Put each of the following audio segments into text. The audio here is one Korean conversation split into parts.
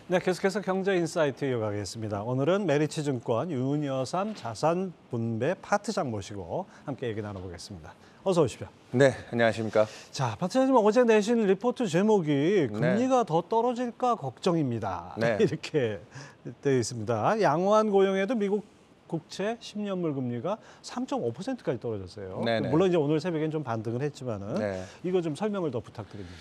네, 계속해서 경제인사이트 이어가겠습니다. 오늘은 메리츠증권 윤여삼 자산분배 파트장 모시고 함께 얘기 나눠보겠습니다. 어서 오십시오. 네, 안녕하십니까. 자, 파트장님 어제 내신 리포트 제목이 금리가 네. 더 떨어질까 걱정입니다. 네. 이렇게 되어 있습니다. 양호한 고용에도 미국 국채 10년물 금리가 3.5%까지 떨어졌어요. 네네. 물론 이제 오늘 새벽엔 좀 반등을 했지만은 네. 이거 좀 설명을 더 부탁드립니다.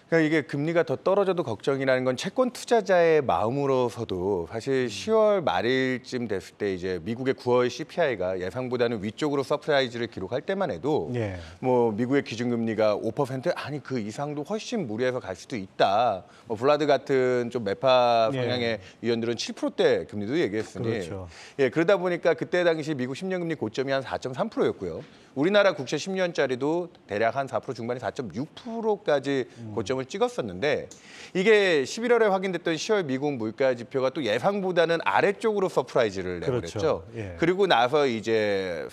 그러니까 이게 금리가 더 떨어져도 걱정이라는 건 채권 투자자의 마음으로서도 사실 10월 말일쯤 됐을 때 이제 미국의 9월 CPI가 예상보다는 위쪽으로 서프라이즈를 기록할 때만 해도 예. 뭐 미국의 기준금리가 5% 아니 그 이상도 훨씬 무리해서 갈 수도 있다. 뭐 블라드 같은 좀 매파 성향의 위원들은 7%대 금리도 얘기했으니 그렇죠. 예, 그러다 보니까 그때 당시 미국 10년 금리 고점이 한 4.3%였고요. 우리나라 국채 10년짜리도 대략 한 4% 중반에 4.6%까지 고점을 찍었었는데 이게 11월에 확인됐던 10월 미국 물가 지표가 또 예상보다는 아래쪽으로 서프라이즈를 내버렸죠. 그렇죠. 예. 그리고 나서 이제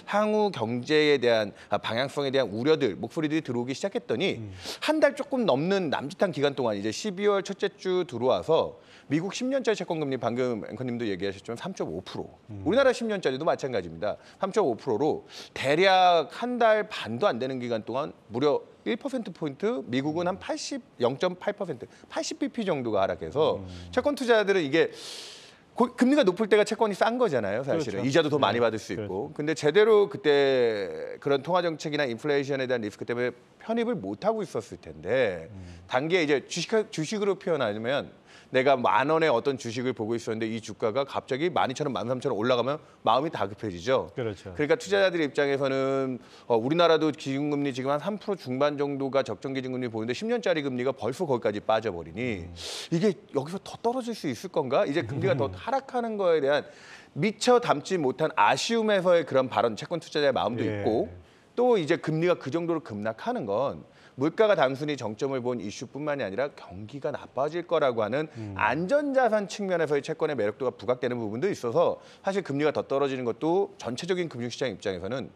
향후 경제에 대한 방향성에 대한 우려들, 목소리들이 들어오기 시작했더니 한 달 조금 넘는 남짓한 기간 동안 이제 12월 첫째 주 들어와서 미국 10년짜리 채권 금리 방금 앵커님도 얘기하셨지만 3.5%. 우리나라 10년짜리도 마찬가지입니다. 3.5%로 대략 한 달 반도 안 되는 기간 동안 무려 1%포인트, 미국은 한 0.8%, 80bp 정도가 하락해서 채권 투자자들은 이게 금리가 높을 때가 채권이 싼 거잖아요, 사실은. 그렇죠. 이자도 더 많이 받을 수 있고. 그렇죠. 근데 제대로 그때 그런 통화 정책이나 인플레이션에 대한 리스크 때문에 편입을 못 하고 있었을 텐데 단기에 이제 주식으로 표현하면 내가 10,000원의 어떤 주식을 보고 있었는데 이 주가가 갑자기 12,000원, 13,000원 올라가면 마음이 다급해지죠. 그렇죠. 그러니까 투자자들 입장에서는 우리나라도 기준금리 지금 한 3% 중반 정도가 적정 기준금리 보이는데 10년짜리 금리가 벌써 거기까지 빠져버리니 이게 여기서 더 떨어질 수 있을 건가? 이제 금리가 더 하락하는 거에 대한 미처 담지 못한 아쉬움에서의 그런 발언, 채권 투자자의 마음도 예. 있고 또 이제 금리가 그 정도로 급락하는 건 물가가 단순히 정점을 본 이슈뿐만이 아니라 경기가 나빠질 거라고 하는 안전자산 측면에서의 채권의 매력도가 부각되는 부분도 있어서 사실 금리가 더 떨어지는 것도 전체적인 금융시장 입장에서는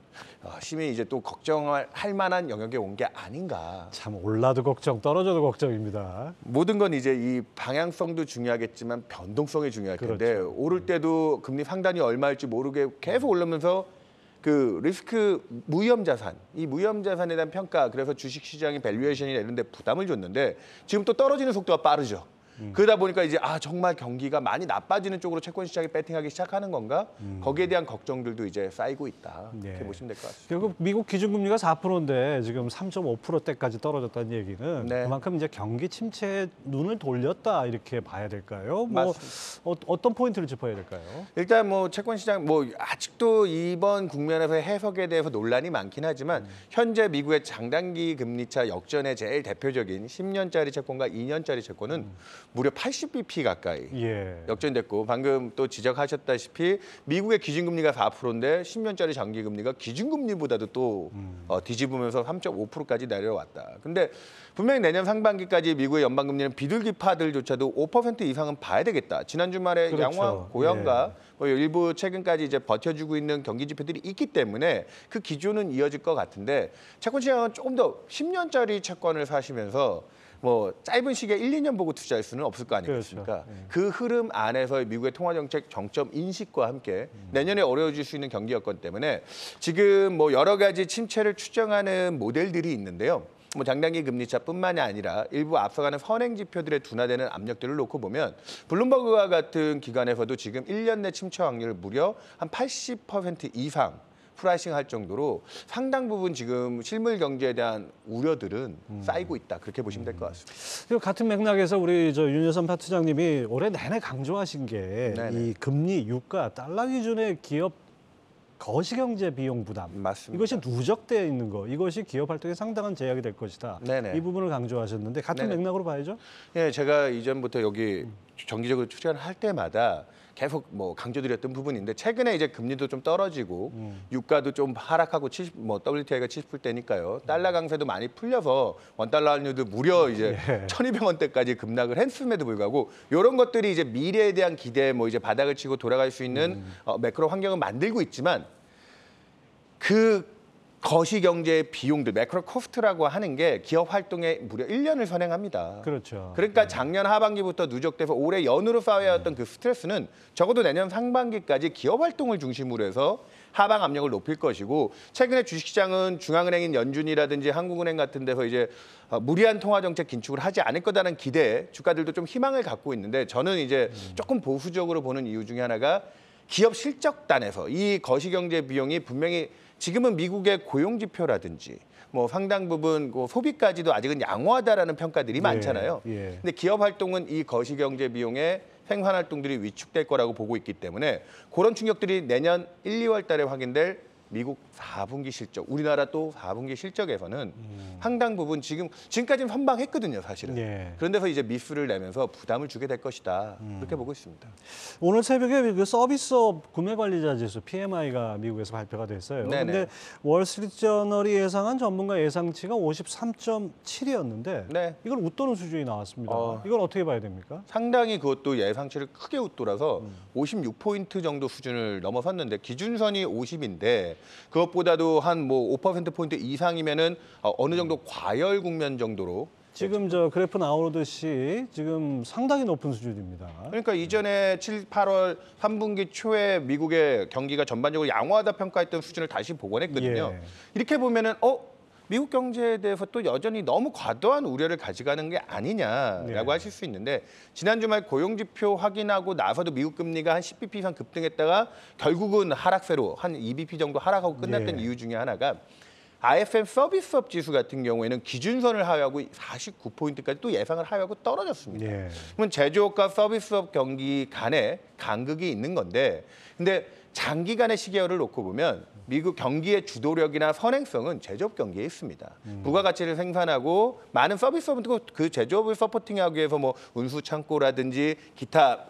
심히 이제 또 걱정할 만한 영역에 온 게 아닌가. 참 올라도 걱정, 떨어져도 걱정입니다. 모든 건 이제 이 방향성도 중요하겠지만 변동성이 중요할 텐데 그렇죠. 오를 때도 금리 상단이 얼마일지 모르게 계속 오르면서 그 리스크 무위험 자산, 이 무위험 자산에 대한 평가, 그래서 주식 시장이 밸류에이션이 이런 데 부담을 줬는데 지금 또 떨어지는 속도가 빠르죠. 그러다 보니까 이제 정말 경기가 많이 나빠지는 쪽으로 채권 시장이 배팅하기 시작하는 건가? 거기에 대한 걱정들도 이제 쌓이고 있다. 이렇게 보시면 될 것 같습니다. 결국 미국 기준금리가 4%인데 지금 3.5%대까지 떨어졌다는 얘기는 네. 그만큼 이제 경기 침체에 눈을 돌렸다 이렇게 봐야 될까요? 뭐 어떤 포인트를 짚어야 될까요? 일단 뭐 채권 시장 아직도 이번 국면에서의 해석에 대해서 논란이 많긴 하지만 현재 미국의 장단기 금리차 역전의 제일 대표적인 10년짜리 채권과 2년짜리 채권은 무려 80bp 가까이 역전됐고 방금 또 지적하셨다시피 미국의 기준금리가 4%인데 10년짜리 장기금리가 기준금리보다도 또 뒤집으면서 3.5%까지 내려왔다. 근데 분명히 내년 상반기까지 미국의 연방금리는 비둘기파들조차도 5% 이상은 봐야 되겠다. 지난 주말에 그렇죠. 양호한 고용과 일부 최근까지 이제 버텨주고 있는 경기 지표들이 있기 때문에 그 기조는 이어질 것 같은데 채권 시장은 조금 더 10년짜리 채권을 사시면서 짧은 시기에 1, 2년 보고 투자할 수는 없을 거 아니겠습니까? 그렇죠. 그 흐름 안에서의 미국의 통화정책 정점 인식과 함께 내년에 어려워질 수 있는 경기 여건 때문에 지금 여러 가지 침체를 추정하는 모델들이 있는데요. 장단기 금리차뿐만이 아니라 일부 앞서가는 선행 지표들의 둔화되는 압력들을 놓고 보면 블룸버그와 같은 기관에서도 지금 1년 내 침체 확률을 무려 한 80% 이상 프라이싱 할 정도로 상당 부분 지금 실물 경제에 대한 우려들은 쌓이고 있다. 그렇게 보시면 될 것 같습니다. 그리고 같은 맥락에서 우리 윤여삼 파트장님이 올해 내내 강조하신 게 이 금리, 유가, 달러 기준의 기업 거시경제 비용 부담. 맞습니다. 이것이 누적되어 있는 거. 이것이 기업 활동에 상당한 제약이 될 것이다. 네네. 이 부분을 강조하셨는데 같은 맥락으로 봐야죠? 예, 제가 이전부터 여기 정기적으로 출연할 때마다 계속 강조드렸던 부분인데 최근에 이제 금리도 좀 떨어지고 유가도 좀 하락하고 WTI가 70불대니까요. 달러 강세도 많이 풀려서 원달러 환율도 무려 이제 1,200원대까지 급락을 했음에도 불구하고 이런 것들이 이제 미래에 대한 기대 이제 바닥을 치고 돌아갈 수 있는 매크로 환경을 만들고 있지만 그 거시경제 비용들, 매크로 코스트라고 하는 게 기업 활동에 무려 1년을 선행합니다. 그렇죠. 그러니까 작년 하반기부터 누적돼서 올해 연으로 쌓여왔던 그 스트레스는 적어도 내년 상반기까지 기업 활동을 중심으로 해서 하방 압력을 높일 것이고, 최근에 주식시장은 중앙은행인 연준이라든지 한국은행 같은 데서 이제 무리한 통화정책 긴축을 하지 않을 거다라는 기대에 주가들도 좀 희망을 갖고 있는데, 저는 이제 조금 보수적으로 보는 이유 중에 하나가 기업 실적단에서 이 거시경제 비용이 분명히 지금은 미국의 고용지표라든지 뭐 상당 부분 소비까지도 아직은 양호하다라는 평가들이 많잖아요. 예. 근데 기업 활동은 이 거시경제 비용에 생산 활동들이 위축될 거라고 보고 있기 때문에 그런 충격들이 내년 1, 2월 달에 확인될 미국 4분기 실적, 우리나라 또 4분기 실적에서는 상당 부분 지금까지는 선방했거든요, 사실은. 예. 그런 데서 이제 미스를 내면서 부담을 주게 될 것이다. 그렇게 보고 있습니다. 오늘 새벽에 그 서비스업 구매관리자 지수 PMI가 미국에서 발표가 됐어요. 그런데 월스트리트저널이 예상한 전문가 예상치가 53.7이었는데 네. 이걸 웃도는 수준이 나왔습니다. 이건 어떻게 봐야 됩니까? 상당히 그것도 예상치를 크게 웃돌아서 56포인트 정도 수준을 넘어섰는데, 기준선이 50인데 그것보다도 한 뭐 5%포인트 이상이면은 어느 정도 과열 국면 정도로 지금 저 그래프 나오듯이 지금 상당히 높은 수준입니다. 그러니까 이전에 7, 8월 3분기 초에 미국의 경기가 전반적으로 양호하다 평가했던 수준을 다시 복원했거든요. 예. 이렇게 보면은 미국 경제에 대해서 또 여전히 너무 과도한 우려를 가져가는 게 아니냐라고 하실 수 있는데, 지난 주말 고용지표 확인하고 나서도 미국 금리가 한 10bp 이상 급등했다가 결국은 하락세로 한 2bp 정도 하락하고 끝났던 이유 중에 하나가 ISM 서비스업 지수 같은 경우에는 기준선을 하회하고 49포인트까지 또 예상을 하회하고 떨어졌습니다. 그러면 제조업과 서비스업 경기 간에 간극이 있는 건데, 근데 장기간의 시계열을 놓고 보면 미국 경기의 주도력이나 선행성은 제조업 경기에 있습니다. 부가가치를 생산하고 많은 서비스업은 그 제조업을 서포팅하기 위해서 뭐 운수 창고라든지 기타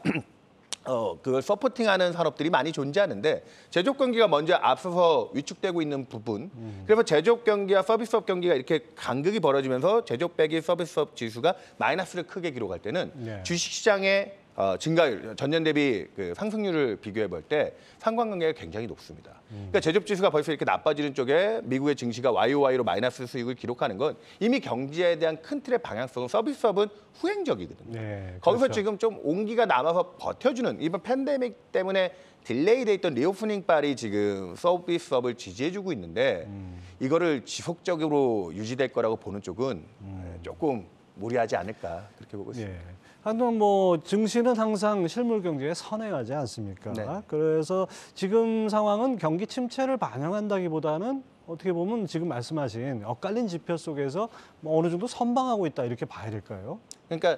그걸 서포팅하는 산업들이 많이 존재하는데, 제조업 경기가 먼저 앞서서 위축되고 있는 부분. 그래서 제조업 경기와 서비스업 경기가 이렇게 간극이 벌어지면서 제조업 빼기 서비스업 지수가 마이너스를 크게 기록할 때는 주식시장의 증가율, 전년 대비 그 상승률을 비교해 볼 때 상관관계가 굉장히 높습니다. 그러니까 제조업 지수가 벌써 이렇게 나빠지는 쪽에 미국의 증시가 YOY로 마이너스 수익을 기록하는 건 이미 경제에 대한 큰 틀의 방향성은 서비스업은 후행적이거든요. 거기서 그렇죠. 지금 좀 온기가 남아서 버텨주는, 이번 팬데믹 때문에 딜레이돼 있던 리오프닝 발이 지금 서비스업을 지지해주고 있는데 이거를 지속적으로 유지될 거라고 보는 쪽은 조금 무리하지 않을까 그렇게 보고 있습니다. 한편 뭐 증시는 항상 실물 경제에 선행하지 않습니까? 그래서 지금 상황은 경기 침체를 반영한다기보다는 어떻게 보면 지금 말씀하신 엇갈린 지표 속에서 뭐 어느 정도 선방하고 있다 이렇게 봐야 될까요? 그러니까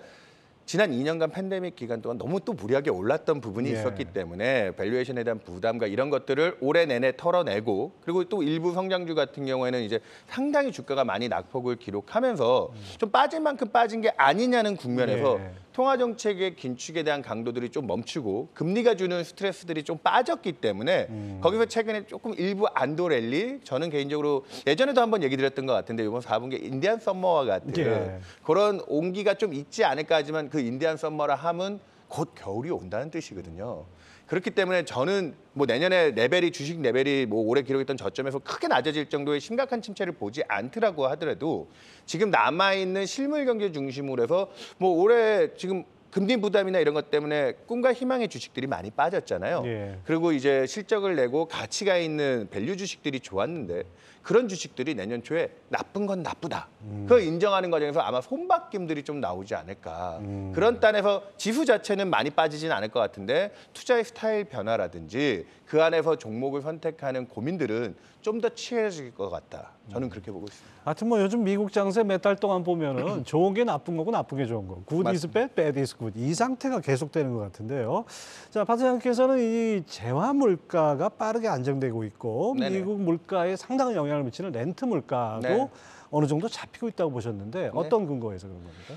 지난 2년간 팬데믹 기간 동안 너무 또 무리하게 올랐던 부분이 있었기 때문에 밸류에이션에 대한 부담과 이런 것들을 올해 내내 털어내고, 그리고 또 일부 성장주 같은 경우에는 이제 상당히 주가가 많이 낙폭을 기록하면서 좀 빠질 만큼 빠진 게 아니냐는 국면에서 통화정책의 긴축에 대한 강도들이 좀 멈추고 금리가 주는 스트레스들이 좀 빠졌기 때문에 거기서 최근에 조금 일부 안도 랠리, 저는 개인적으로 예전에도 한번 얘기 드렸던 것 같은데 이번 4분기 인디안 썸머와 같은 그런 온기가 좀 있지 않을까 하지만, 그 인디안 썸머라 함은 곧 겨울이 온다는 뜻이거든요. 그렇기 때문에 저는 뭐 내년에 레벨이, 주식 레벨이 뭐 올해 기록했던 저점에서 크게 낮아질 정도의 심각한 침체를 보지 않더라고 하더라도 지금 남아있는 실물 경제 중심으로 해서 뭐 올해 지금 금리 부담이나 이런 것 때문에 꿈과 희망의 주식들이 많이 빠졌잖아요. 그리고 이제 실적을 내고 가치가 있는 밸류 주식들이 좋았는데 그런 주식들이 내년 초에 나쁜 건 나쁘다. 그걸 인정하는 과정에서 아마 손바뀜들이 좀 나오지 않을까. 그런 단에서 지수 자체는 많이 빠지진 않을 것 같은데 투자의 스타일 변화라든지 그 안에서 종목을 선택하는 고민들은 좀 더 치열해질 것 같다. 저는 그렇게 보고 있습니다. 하여튼 뭐 요즘 미국 장세 몇 달 동안 보면은 좋은 게 나쁜 거고 나쁜 게 좋은 거. good is bad, bad is good. 이 상태가 계속되는 것 같은데요. 자, 파 차장께서는 이 재화 물가가 빠르게 안정되고 있고 미국 물가에 상당한 영향을 미치는 렌트 물가도 어느 정도 잡히고 있다고 보셨는데 어떤 근거에서 그런 겁니까?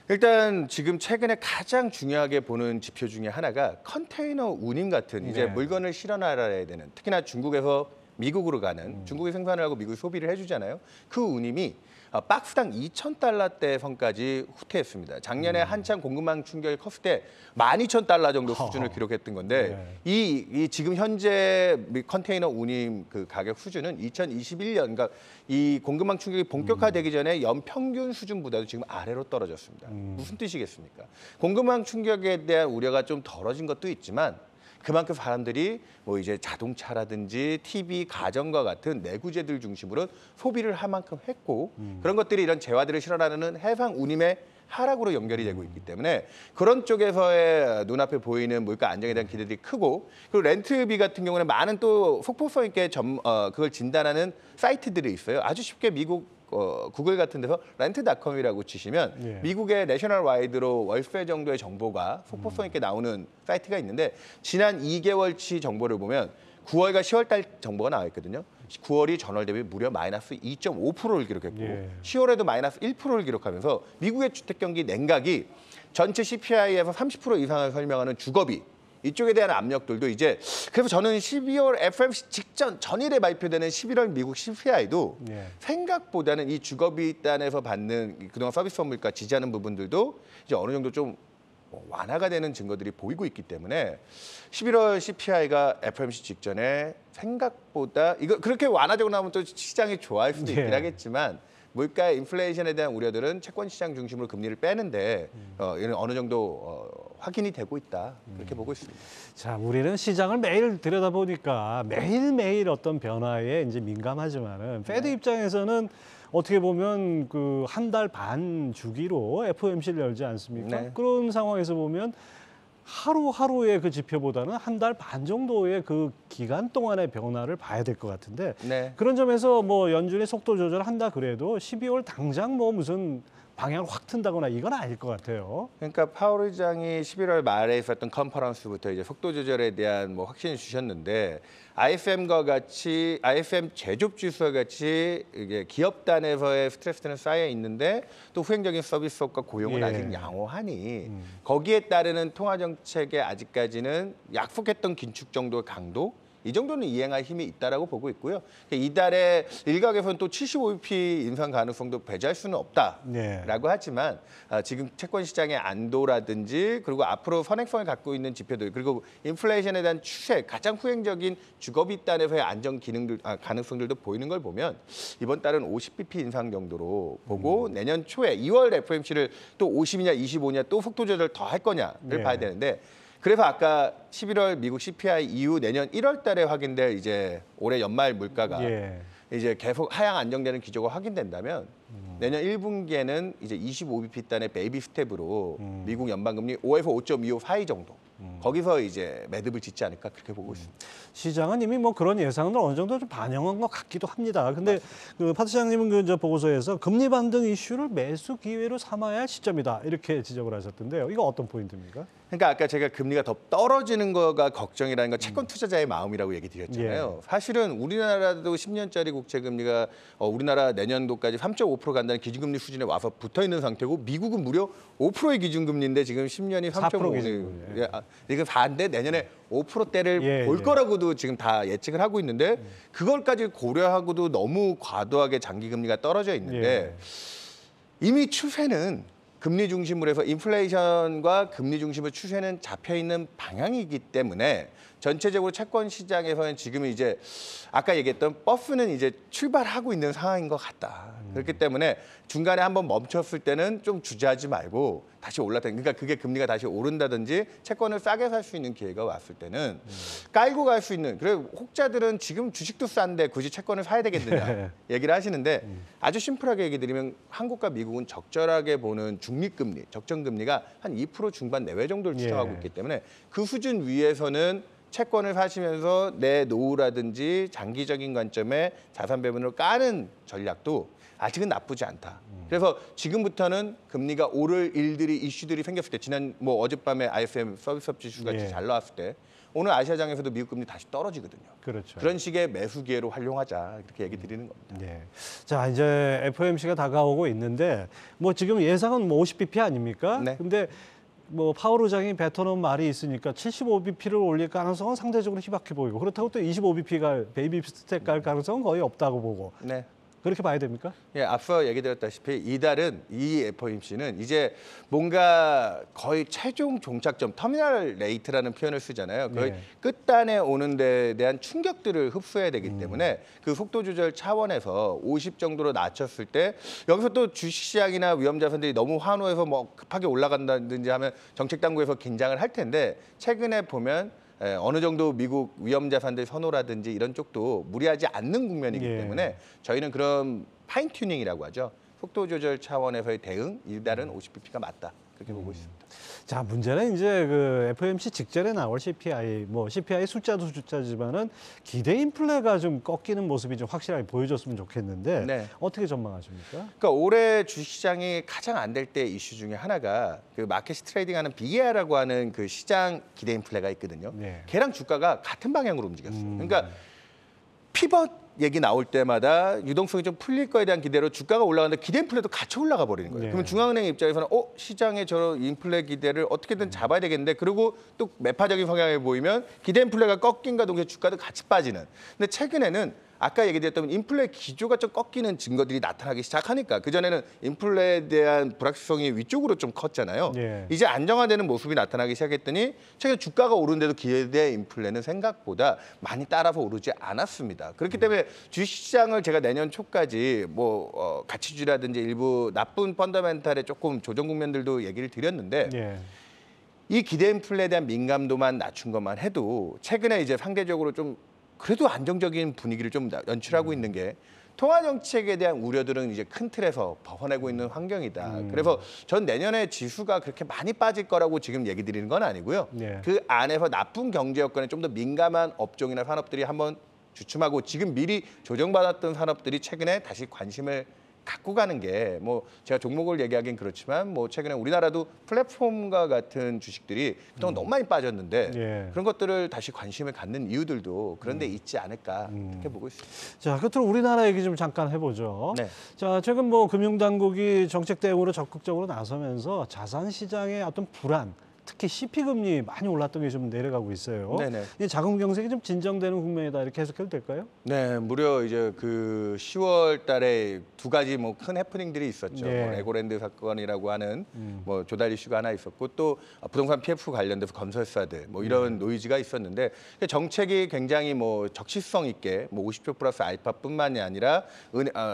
일단 지금 최근에 가장 중요하게 보는 지표 중에 하나가 컨테이너 운임 같은 이제 물건을 실어 나가야 되는, 특히나 중국에서 미국으로 가는, 중국이 생산을 하고 미국이 소비를 해주잖아요. 그 운임이 박스당 2,000달러대 선까지 후퇴했습니다. 작년에 한창 공급망 충격이 컸을 때 12,000달러 정도 수준을 기록했던 건데 이 지금 현재 컨테이너 운임 그 가격 수준은 2021년, 그러니까 이 공급망 충격이 본격화되기 전에 연평균 수준보다도 지금 아래로 떨어졌습니다. 무슨 뜻이겠습니까? 공급망 충격에 대한 우려가 좀 덜어진 것도 있지만 그만큼 사람들이 뭐 이제 자동차라든지 TV, 가전과 같은 내구재들 중심으로 소비를 할 만큼 했고 그런 것들이 이런 재화들을 실현하는 해상 운임의 하락으로 연결이 되고 있기 때문에 그런 쪽에서의 눈앞에 보이는 물가 안정에 대한 기대들이 크고, 그리고 렌트비 같은 경우는 많은 또 속보성 있게 그걸 진단하는 사이트들이 있어요. 아주 쉽게 미국 구글 같은 데서 렌트닷컴이라고 치시면 미국의 내셔널 와이드로 월세 정도의 정보가 속보성 있게 나오는 사이트가 있는데, 지난 2개월치 정보를 보면 9월과 10월 달 정보가 나와 있거든요. 9월이 전월 대비 무려 마이너스 2.5%를 기록했고 10월에도 마이너스 1%를 기록하면서 미국의 주택 경기 냉각이 전체 CPI에서 30% 이상을 설명하는 주거비, 이쪽에 대한 압력들도 이제, 그래서 저는 12월 FOMC 직전 전일에 발표되는 11월 미국 CPI도 생각보다는 이 주거비 단에서 받는 그동안 서비스 물가 지지하는 부분들도 이제 어느 정도 좀 완화가 되는 증거들이 보이고 있기 때문에 11월 CPI가 FOMC 직전에 생각보다 이거 그렇게 완화되고 나면 또 시장이 좋아할 수도 있긴 하겠지만 물가 인플레이션에 대한 우려들은 채권 시장 중심으로 금리를 빼는데 이런 어느 정도 확인이 되고 있다, 그렇게 보고 있습니다. 자, 우리는 시장을 매일 들여다보니까 매일매일 어떤 변화에 이제 민감하지만은 페드 입장에서는 어떻게 보면 그 한 달 반 주기로 FOMC를 열지 않습니까? 그런 상황에서 보면 하루하루의 그 지표보다는 한 달 반 정도의 그 기간 동안의 변화를 봐야 될 것 같은데 그런 점에서 뭐 연준의 속도 조절한다 그래도 12월 당장 뭐 무슨 방향을 확 튼다거나 이건 아닐 것 같아요. 그러니까 파월 의장이 11월 말에 있었던 컨퍼런스부터 이제 속도 조절에 대한 뭐 확신을 주셨는데, ISM과 같이 ISM 제조업 지수와 같이 이게 기업 단에서의 스트레스는 쌓여 있는데 또 후행적인 서비스업과 고용은 아직 양호하니 거기에 따르는 통화 정책에 아직까지는 약속했던 긴축 정도의 강도, 이 정도는 이행할 힘이 있다라고 보고 있고요. 이달에 일각에서는 또 75bp 인상 가능성도 배제할 수는 없다라고 하지만 지금 채권 시장의 안도라든지 그리고 앞으로 선행성을 갖고 있는 지표들, 그리고 인플레이션에 대한 추세, 가장 후행적인 주거비 단에서의 안정 기능들 가능성들도 보이는 걸 보면 이번 달은 50bp 인상 정도로 보고 내년 초에 2월 FOMC를 또 50이냐 25냐 또 속도 조절 더 할 거냐를 봐야 되는데, 그래서 아까 11월 미국 CPI 이후 내년 1월 달에 확인될 이제 올해 연말 물가가 이제 계속 하향 안정되는 기조가 확인된다면 내년 1분기에는 이제 25bp 단의 베이비 스텝으로 미국 연방금리 5에서 5.25 사이 정도, 거기서 이제 매듭을 짓지 않을까, 그렇게 보고 있습니다. 시장은 이미 뭐 그런 예상을 어느 정도 좀 반영한 것 같기도 합니다. 근데 그 파 시장님은 그 저 보고서에서 금리 반등 이슈를 매수 기회로 삼아야 할 시점이다, 이렇게 지적을 하셨던데요. 이거 어떤 포인트입니까? 그러니까 아까 제가 금리가 더 떨어지는 거가 걱정이라는 건 채권 투자자의 마음이라고 얘기 드렸잖아요. 사실은 우리나라도 10년짜리 국채 금리가 우리나라 내년도까지 3.5% 간다는 기준금리 수준에 와서 붙어 있는 상태고, 미국은 무려 5%의 기준금리인데 지금 10년이 3.5%. 이거 4인데 내년에 5%대를 볼 거라고도 지금 다 예측을 하고 있는데 그걸까지 고려하고도 너무 과도하게 장기 금리가 떨어져 있는데 이미 추세는 금리 중심으로 해서 인플레이션과 금리 중심으로 추세는 잡혀 있는 방향이기 때문에 전체적으로 채권 시장에서는 지금 이제 아까 얘기했던 버스는 이제 출발하고 있는 상황인 것 같다. 그렇기 때문에 중간에 한번 멈췄을 때는 좀 주저하지 말고 다시 올랐다. 그러니까 그게 금리가 다시 오른다든지 채권을 싸게 살 수 있는 기회가 왔을 때는 깔고 갈 수 있는. 그래 혹자들은 지금 주식도 싼데 굳이 채권을 사야 되겠느냐 얘기를 하시는데 아주 심플하게 얘기 드리면 한국과 미국은 적절하게 보는 중립금리, 적정금리가 한 2% 중반 내외 정도를 추정하고 있기 때문에 그 수준 위에서는 채권을 사시면서 내 노후라든지 장기적인 관점의 자산 배분으로 까는 전략도 아직은 나쁘지 않다. 그래서 지금부터는 금리가 오를 일들이, 이슈들이 생겼을 때, 지난 뭐 어젯밤에 ISM 서비스업 지수가 잘 나왔을 때 오늘 아시아장에서도 미국 금리 다시 떨어지거든요. 그렇죠. 그런 식의 매수 기회로 활용하자, 이렇게 얘기 드리는 겁니다. 자, 이제 FOMC가 다가오고 있는데 뭐 지금 예상은 뭐 50bp 아닙니까? 근데 뭐 파월 의장이 뱉어놓은 말이 있으니까 75bp를 올릴 가능성은 상대적으로 희박해 보이고, 그렇다고 또 25bp가 베이비 스텝 갈 가능성은 거의 없다고 보고. 그렇게 봐야 됩니까? 예, 앞서 얘기드렸다시피 이달은 이 FOMC는 이제 뭔가 거의 최종 종착점 터미널 레이트라는 표현을 쓰잖아요. 거의 예. 끝단에 오는 데 대한 충격들을 흡수해야 되기 때문에 그 속도 조절 차원에서 50 정도로 낮췄을 때 여기서 또 주식시장이나 위험자산들이 너무 환호해서 뭐 급하게 올라간다든지 하면 정책당국에서 긴장을 할 텐데 최근에 보면 어느 정도 미국 위험자산들 선호라든지 이런 쪽도 무리하지 않는 국면이기 예. 때문에 저희는 그런 파인 튜닝이라고 하죠. 속도 조절 차원에서의 대응, 이달은 50bp가 맞다. 그렇게 보고 있습니다. 자, 문제는 이제 그 FOMC 직전에 나올 CPI, 뭐 CPI 숫자도 숫자지만은 기대 인플레가 좀 꺾이는 모습이 좀 확실하게 보여줬으면 좋겠는데 네. 어떻게 전망하십니까? 그러니까 올해 주식시장이 가장 안 될 때 이슈 중에 하나가 그 마켓이 트레이딩하는 BER라고 하는 그 시장 기대 인플레가 있거든요. 네. 걔랑 주가가 같은 방향으로 움직였어요. 그러니까 피벗 얘기 나올 때마다 유동성이 좀 풀릴 거에 대한 기대로 주가가 올라가는데 기대 인플레도 같이 올라가 버리는 거예요. 네. 그러면 중앙은행 입장에서는 시장의 저 인플레 기대를 어떻게든 잡아야 되겠는데 그리고 또 매파적인 성향이 보이면 기대 인플레가 꺾인과 동시에 주가도 같이 빠지는. 근데 최근에는 아까 얘기드렸던 인플레 기조가 좀 꺾이는 증거들이 나타나기 시작하니까 그전에는 인플레에 대한 불확실성이 위쪽으로 좀 컸잖아요. 네. 이제 안정화되는 모습이 나타나기 시작했더니 최근 주가가 오른데도 기대 인플레는 생각보다 많이 따라서 오르지 않았습니다. 그렇기 때문에 주식시장을 제가 내년 초까지 뭐 가치주라든지 일부 나쁜 펀더멘탈에 조금 조정 국면들도 얘기를 드렸는데 예. 이 기대 인플레에 대한 민감도만 낮춘 것만 해도 최근에 이제 상대적으로 좀 그래도 안정적인 분위기를 좀 연출하고 있는 게 통화 정책에 대한 우려들은 이제 큰 틀에서 벗어나고 있는 환경이다. 그래서 전 내년에 지수가 그렇게 많이 빠질 거라고 지금 얘기 드리는 건 아니고요. 네. 그 안에서 나쁜 경제 여건에 좀 더 민감한 업종이나 산업들이 한번 주춤하고 지금 미리 조정받았던 산업들이 최근에 다시 관심을 갖고 가는 게 뭐 제가 종목을 얘기하긴 그렇지만 뭐 최근에 우리나라도 플랫폼과 같은 주식들이 그동안 너무 많이 빠졌는데 예. 그런 것들을 다시 관심을 갖는 이유들도 그런 데 있지 않을까 이렇게 보고 있습니다. 자, 끝으로 우리나라 얘기 좀 잠깐 해보죠. 네. 자, 최근 뭐 금융당국이 정책 대응으로 적극적으로 나서면서 자산 시장의 어떤 불안, 특히 CP 금리 많이 올랐던 게 좀 내려가고 있어요. 네네. 이 자금 경색이 좀 진정되는 국면이다 이렇게 해석해도 될까요? 네, 무려 이제 그 10월 달에 두 가지 뭐 큰 해프닝들이 있었죠. 네. 뭐 레고랜드 사건이라고 하는 뭐 조달 이슈가 하나 있었고 또 부동산 PF 관련돼서 건설사들 뭐 이런 노이즈가 있었는데 정책이 굉장히 뭐 적시성 있게 뭐 50조 플러스 알파뿐만이 아니라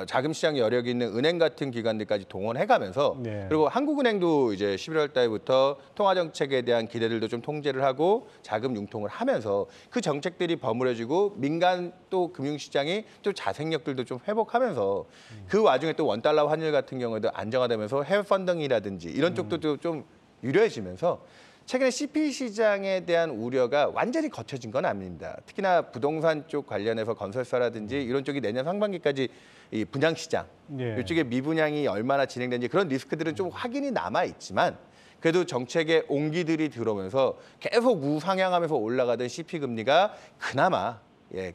자금 시장 여력이 있는 은행 같은 기관들까지 동원해가면서 네. 그리고 한국은행도 이제 11월 달부터 통화 정책에 대한 기대들도 좀 통제를 하고 자금 융통을 하면서 그 정책들이 버무려지고 민간 또 금융시장이 또 자생력들도 좀 회복하면서 그 와중에 또 원달러 환율 같은 경우에도 안정화되면서 해외 펀딩이라든지 이런 쪽도 좀 유려해지면서 최근에 CP 시장에 대한 우려가 완전히 거쳐진 건 아닙니다. 특히나 부동산 쪽 관련해서 건설사라든지 이런 쪽이 내년 상반기까지 이 분양 시장 예. 이쪽에 미분양이 얼마나 진행되는지 그런 리스크들은 좀 확인이 남아 있지만 그래도 정책의 온기들이 들어오면서 계속 우상향하면서 올라가던 CP 금리가 그나마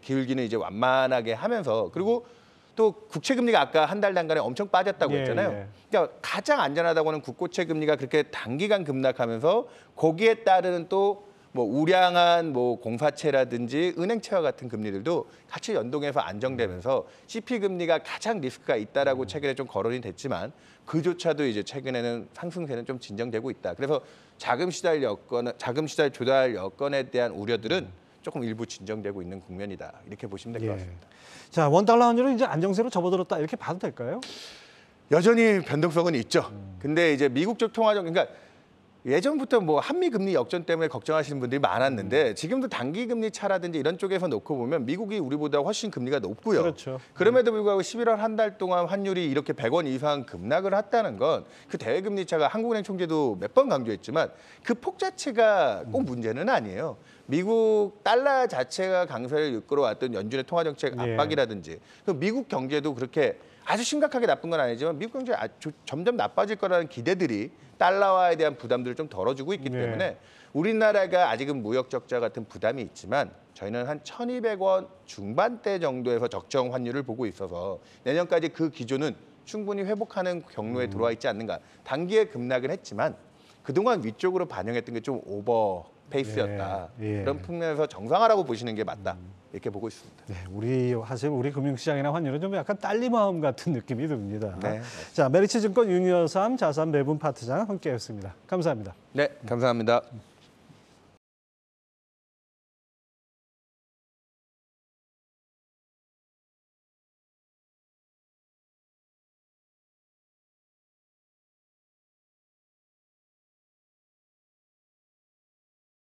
기울기는 이제 완만하게 하면서 그리고 또 국채 금리가 아까 한 달 단간에 엄청 빠졌다고 예, 했잖아요. 예. 그러니까 가장 안전하다고 하는 국고채 금리가 그렇게 단기간 급락하면서 거기에 따르는 또 뭐 우량한 뭐 공사채라든지 은행채와 같은 금리들도 같이 연동해서 안정되면서 CP 금리가 가장 리스크가 있다라고 최근에 좀 거론이 됐지만 그조차도 이제 최근에는 상승세는 좀 진정되고 있다. 그래서 자금 시달 조달 여건에 대한 우려들은 조금 일부 진정되고 있는 국면이다. 이렇게 보시면 될 것 예. 같습니다. 자, 원달러 환율은 이제 안정세로 접어들었다 이렇게 봐도 될까요? 여전히 변동성은 있죠. 근데 이제 미국 쪽 통화정 그러니까 예전부터 뭐 한미 금리 역전 때문에 걱정하시는 분들이 많았는데 지금도 단기 금리 차라든지 이런 쪽에서 놓고 보면 미국이 우리보다 훨씬 금리가 높고요. 그렇죠. 그럼에도 불구하고 11월 한 달 동안 환율이 이렇게 100원 이상 급락을 했다는 건 그 대외 금리 차가 한국은행 총재도 몇 번 강조했지만 그 폭 자체가 꼭 문제는 아니에요. 미국 달러 자체가 강세를 이끌어왔던 연준의 통화 정책 예. 압박이라든지 그 미국 경제도 그렇게 아주 심각하게 나쁜 건 아니지만 미국 경제 점점 나빠질 거라는 기대들이 달러화에 대한 부담들을 좀 덜어주고 있기 네. 때문에 우리나라가 아직은 무역 적자 같은 부담이 있지만 저희는 한 1,200원 중반대 정도에서 적정 환율을 보고 있어서 내년까지 그 기조는 충분히 회복하는 경로에 들어와 있지 않는가. 단기에 급락은 했지만 그동안 위쪽으로 반영했던 게 좀 오버 페이스였다. 예. 그런 측면에서 정상화라고 보시는 게 맞다. 이렇게 보고 있습니다. 네, 사실 우리 금융시장이나 환율은 좀 약간 딸리마음 같은 느낌이 듭니다. 네. 자, 메리츠증권 윤여삼 자산 매분 파트장 함께했습니다. 감사합니다. 네, 감사합니다.